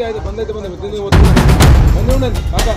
అయితే బంద్ అయితే బంద్ ఉండండి కాకా.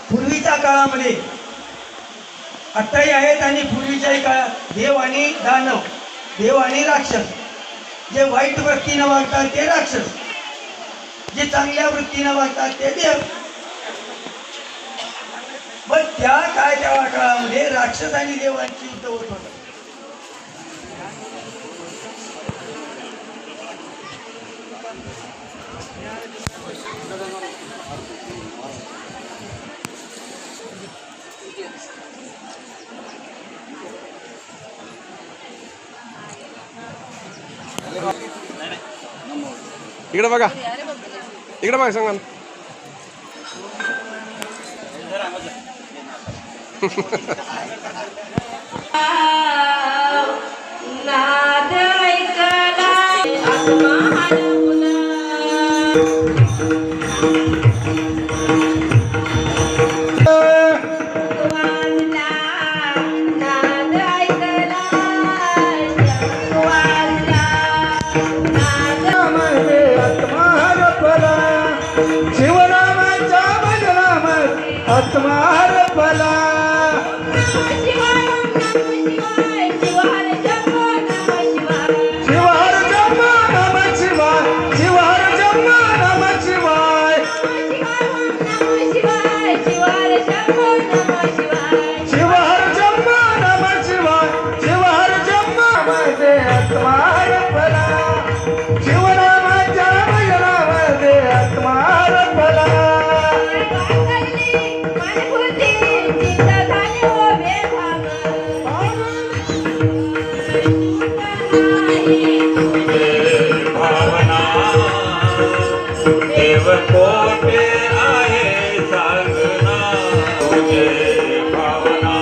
पूर्वीच्या काळामध्ये आत्ताही आहेत आणि पूर्वीच्याही काळात देव आणि दानव, देव आणि राक्षस. जे वाईट वृत्तीनं वागतात ते राक्षस, जे चांगल्या वृत्तीनं वागतात ते देव. पण त्या काळामध्ये राक्षस आणि देवांची युद्ध होत होतं. इकडे बघा, इकडे बघा सांगा. नाद ऐकला आत्मार भला कोटे आहे सांगना तुझे भावना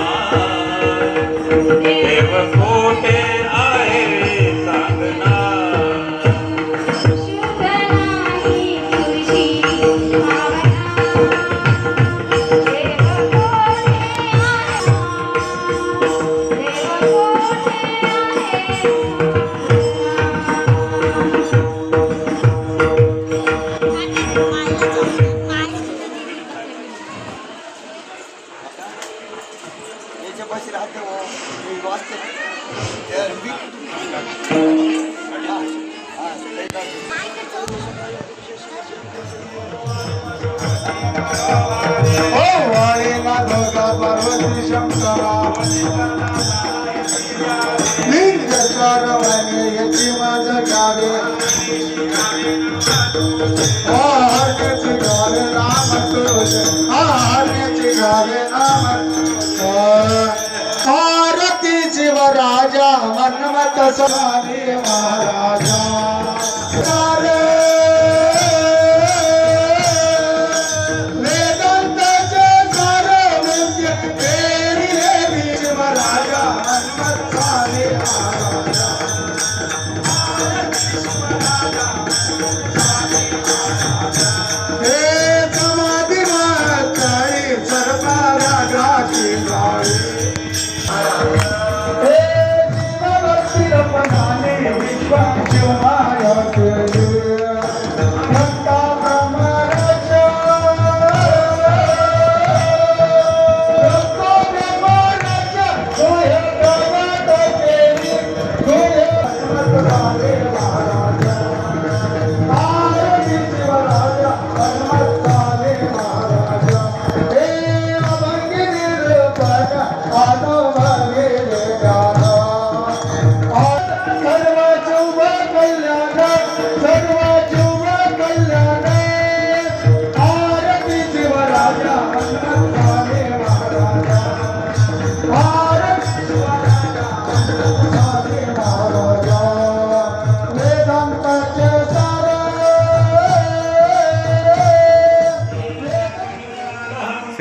देव कोटे आहे सांगना पार्वती शंकरा लिंग स्वरवाने याची माझं गावे हरण्याची गावे नाम तुझ हरण्याची गावे नाम आरती शिव राजा मन्मथ स्वामी महाराजा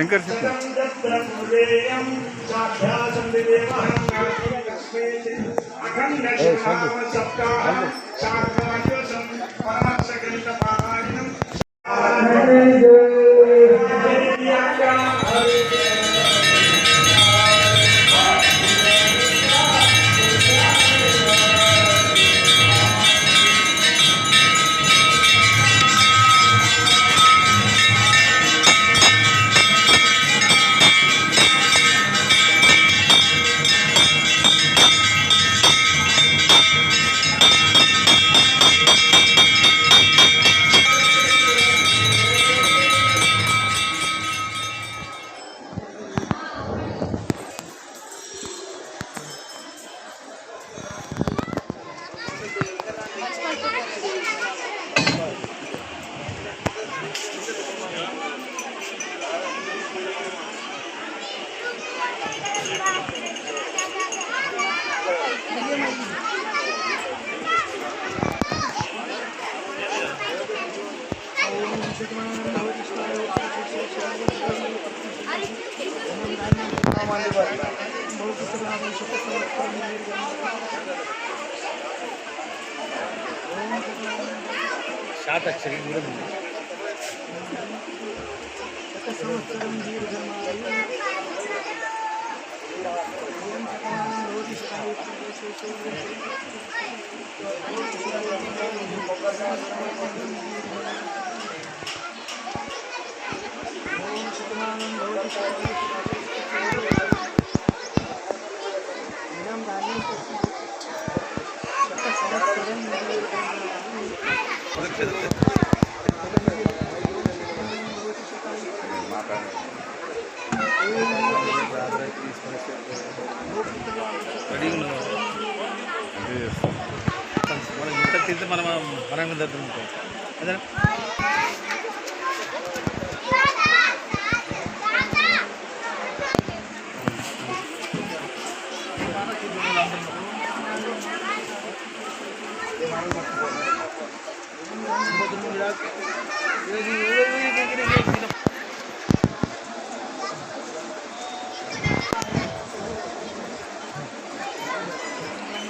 शंकर शेट्टी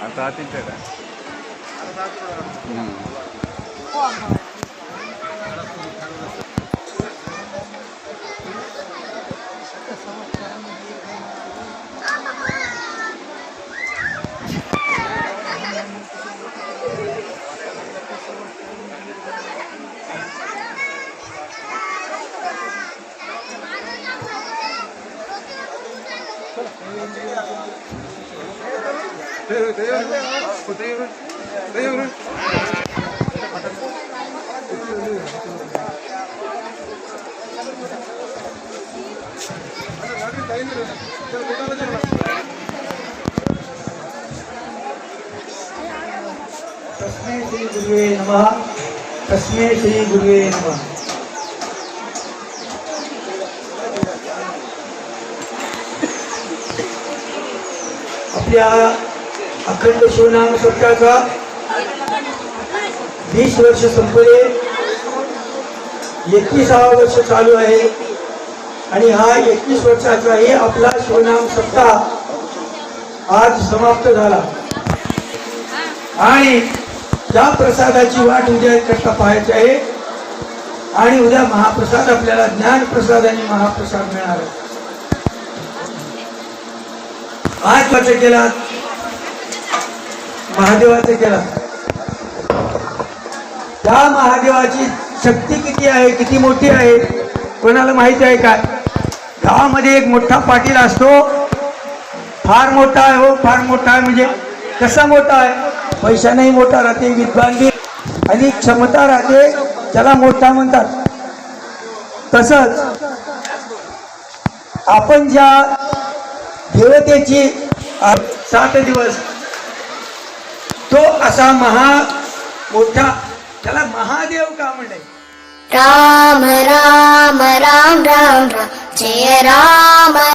आता तिथे तस्मै श्री गुरुवे नमः. तस्मै श्री गुरुवे नमः. आपल्या अखंड शिवनाम सप्ताहाचा 20 वर्ष संपले, 21वा वर्ष चालू आहे आणि हा 21 वर्षाचा हे आपला शिवनाम सप्ताह आज समाप्त झाला आणि त्या प्रसादाची वाट उद्या करता पाहायची आहे आणि उद्या महाप्रसाद आपल्याला ज्ञानप्रसाद आणि महाप्रसाद मिळणार आहे. आज कसं केला महादेवाचं केला. त्या महादेवाची शक्ती किती आहे, किती मोठी आहे कोणाला माहिती आहे काय? गावामध्ये एक मोठा पाटील असतो, फार मोठा आहे हो, फार मोठा आहे. म्हणजे कसा मोठा आहे? पैशानेही मोठा राहते, विद्वान बी आणि क्षमता राहते, त्याला मोठा म्हणतात. तसंच आपण ज्या देवतेची 7 दिवस तो असा मोठा त्याला महादेव का म्हणले? राम राम राम राम राम जय राम.